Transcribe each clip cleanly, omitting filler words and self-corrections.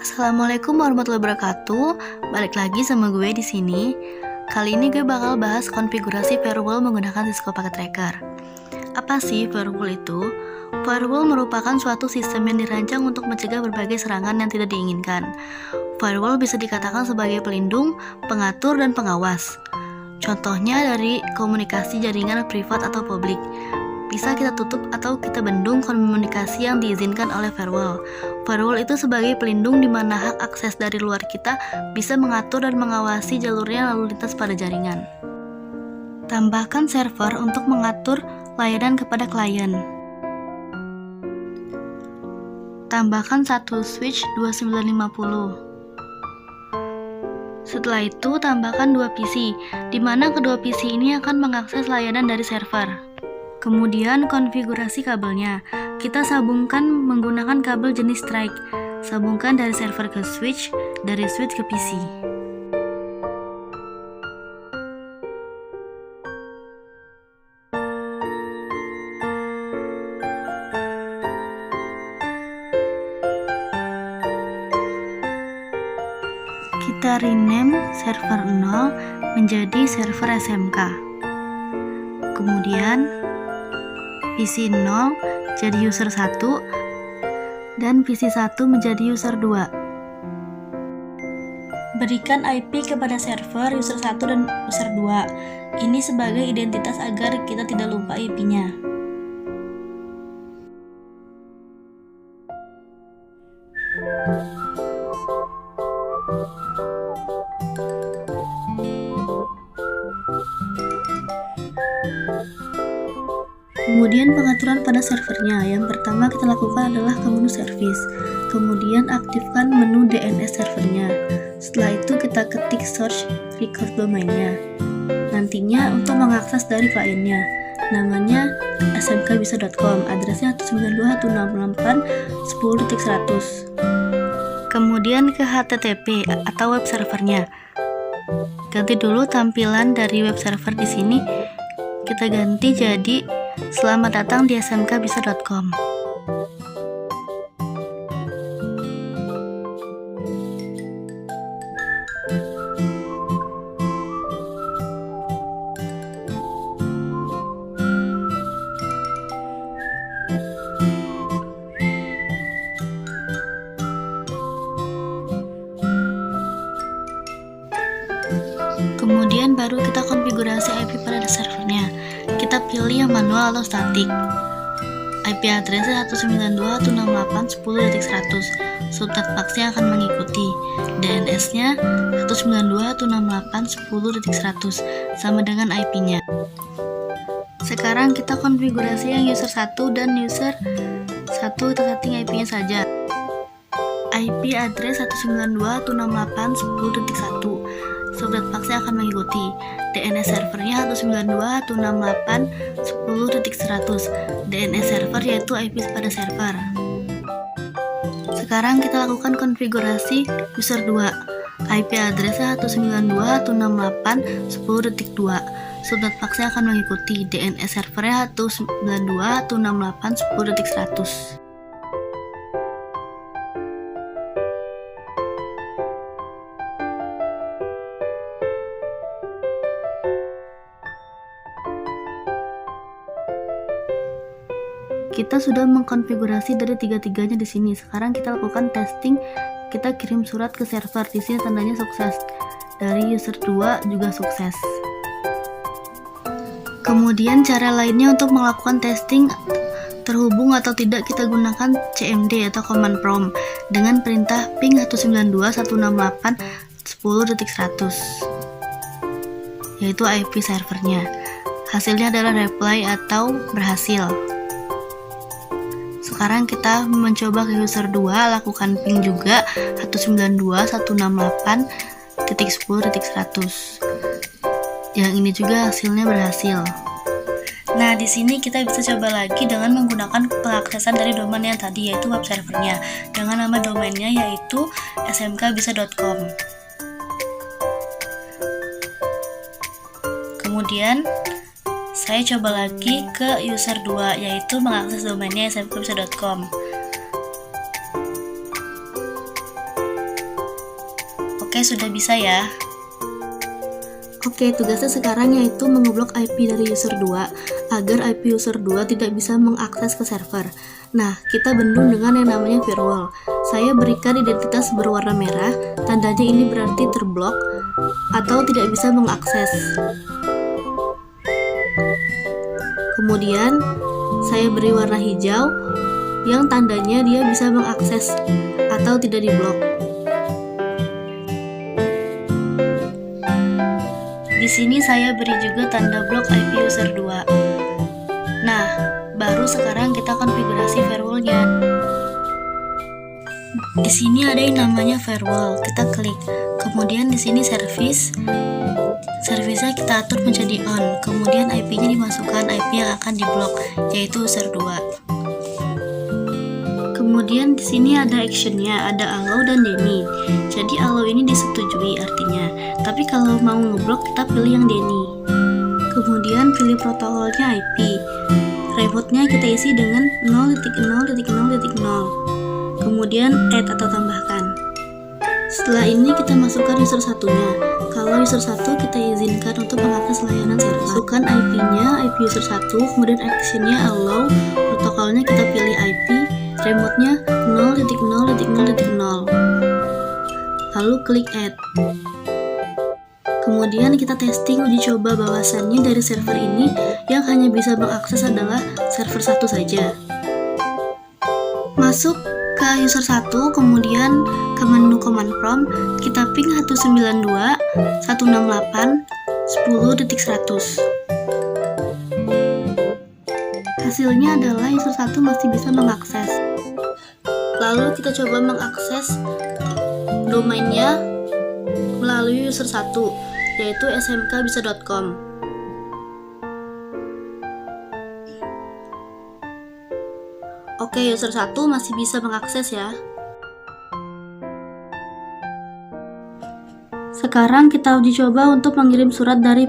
Assalamualaikum warahmatullahi wabarakatuh. Balik lagi sama gue di sini. Kali ini gue bakal bahas konfigurasi firewall menggunakan Cisco Packet Tracker. Apa sih firewall itu? Firewall merupakan suatu sistem yang dirancang untuk mencegah berbagai serangan yang tidak diinginkan. Firewall bisa dikatakan sebagai pelindung, pengatur, dan pengawas. Contohnya dari komunikasi jaringan privat atau publik. Bisa kita tutup atau kita bendung komunikasi yang diizinkan oleh firewall. Firewall itu sebagai pelindung di mana hak akses dari luar kita bisa mengatur dan mengawasi jalurnya lalu lintas pada jaringan. Tambahkan server untuk mengatur layanan kepada klien. Tambahkan satu switch 2950. Setelah itu tambahkan 2 PC, di mana kedua PC ini akan mengakses layanan dari server. Kemudian konfigurasi kabelnya. Kita sambungkan menggunakan kabel jenis strike. Sambungkan dari server ke switch, dari switch ke PC. Kita rename server 0 menjadi server SMK. Kemudian PC 0 jadi user 1 dan PC 1 menjadi user 2. Berikan IP kepada server user 1 dan user 2. Ini sebagai identitas agar kita tidak lupa IP-nya. Kemudian pengaturan pada servernya. Yang pertama kita lakukan adalah ke menu service. Kemudian aktifkan menu DNS servernya. Setelah itu kita ketik search record domainnya. Nantinya untuk mengakses dari kliennya. Namanya smkbisa.com, adresnya 192.168.10.100. Kemudian ke HTTP atau web servernya. Ganti dulu tampilan dari web server di sini. Kita ganti jadi selamat datang di smkbisa.com. Kemudian baru kita konfigurasi IP pada servernya. Kita pilih yang manual atau statik. IP addressnya 192.168.10.100. Subnet faxnya akan mengikuti. DNS-nya 192.168.10.100 sama dengan IP-nya. Sekarang kita konfigurasi yang user 1 dan user 1 kita setting IP-nya saja. IP address 192.168.10.1. Subnet faxnya akan mengikuti. DNS servernya 192.168.10.100. DNS server yaitu IP pada server. Sekarang kita lakukan konfigurasi user 2. IP addressnya 192.168.10.2. Subnet faxnya akan mengikuti. DNS servernya 192.168.10.100. Kita sudah mengkonfigurasi dari tiga-tiganya di sini. Sekarang kita lakukan testing. Kita kirim surat ke server. Di sini tandanya sukses. Dari user 2 juga sukses. Kemudian cara lainnya untuk melakukan testing terhubung atau tidak kita gunakan CMD atau command prompt dengan perintah ping 192.168.10.100, yaitu IP servernya. Hasilnya adalah reply atau berhasil. Sekarang kita mencoba ke user 2, lakukan ping juga 192.168.10.100. Yang ini juga hasilnya berhasil. Nah, di sini kita bisa coba lagi dengan menggunakan pengaksesan dari domain yang tadi, yaitu web servernya, dengan nama domainnya yaitu smkbisa.com. Kemudian saya coba lagi ke user 2, yaitu mengakses domainnya smkbisa.com. Oke, sudah bisa ya. Oke, tugasnya sekarang yaitu mengeblok IP dari user 2 agar IP user 2 tidak bisa mengakses ke server. Nah, kita bendung dengan yang namanya firewall. Saya berikan identitas berwarna merah, tandanya ini berarti terblok atau tidak bisa mengakses. Kemudian, saya beri warna hijau yang tandanya dia bisa mengakses atau tidak diblok. Di sini saya beri juga tanda blok IP user 2. Nah, baru sekarang kita konfigurasi firewall-nya. Di sini ada yang namanya firewall, kita klik. Kemudian di sini service. Servisnya kita atur menjadi on. Kemudian IP-nya dimasukkan IP yang akan diblok, yaitu user 2. Kemudian di sini ada action-nya, ada allow dan deny. Jadi allow ini disetujui artinya. Tapi kalau mau ngeblok kita pilih yang deny. Kemudian pilih protokolnya IP. Remote-nya kita isi dengan 0.0.0.0. Kemudian add atau tambahkan. Setelah ini kita masukkan user satunya. Kalau user 1 kita izinkan untuk mengakses layanan server. Masukkan IP-nya, IP user 1, kemudian action-nya allow, protokolnya kita pilih IP, remote-nya 0.0.0.0. Lalu klik add. Kemudian kita testing uji coba bahwasannya dari server ini yang hanya bisa mengakses adalah server 1 saja. Masuk ke user 1, kemudian ke menu command prompt, kita ping 192.168.10.100. Hasilnya adalah user 1 masih bisa mengakses. Lalu kita coba mengakses domainnya melalui user 1, yaitu smkbisa.com. Oke, user 1 masih bisa mengakses ya. Sekarang kita uji coba untuk mengirim surat dari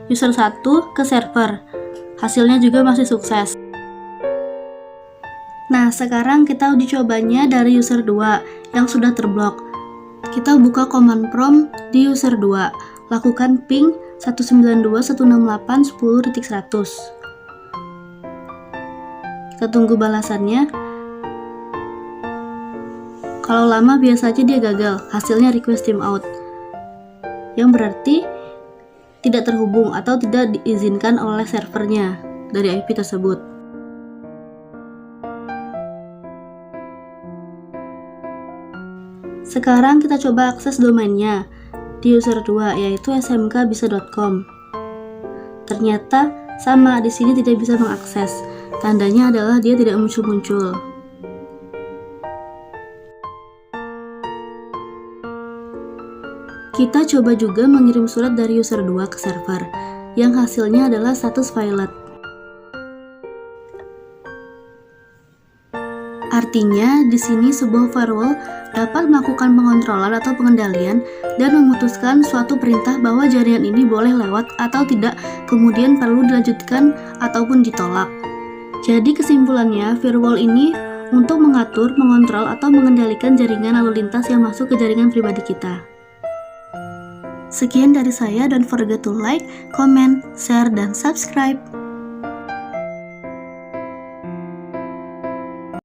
user 1 ke server. Hasilnya juga masih sukses. Nah, sekarang kita uji cobanya dari user 2 yang sudah terblok. Kita buka command prompt di user 2. Lakukan ping 192.168.10.100. Kita tunggu balasannya. Kalau lama biasa aja dia gagal, hasilnya request timeout, yang berarti tidak terhubung atau tidak diizinkan oleh servernya dari IP tersebut. Sekarang kita coba akses domainnya di user 2, yaitu smkbisa.com. Ternyata sama, di sini tidak bisa mengakses. Tandanya adalah dia tidak muncul-muncul. Kita coba juga mengirim surat dari user 2 ke server, yang hasilnya adalah status violet. Artinya, di sini sebuah firewall dapat melakukan pengontrolan atau pengendalian dan memutuskan suatu perintah bahwa jaringan ini boleh lewat atau tidak, kemudian perlu dilanjutkan ataupun ditolak. Jadi kesimpulannya, firewall ini untuk mengatur, mengontrol, atau mengendalikan jaringan lalu lintas yang masuk ke jaringan pribadi kita. Sekian dari saya, don't forget to like, comment, share, dan subscribe.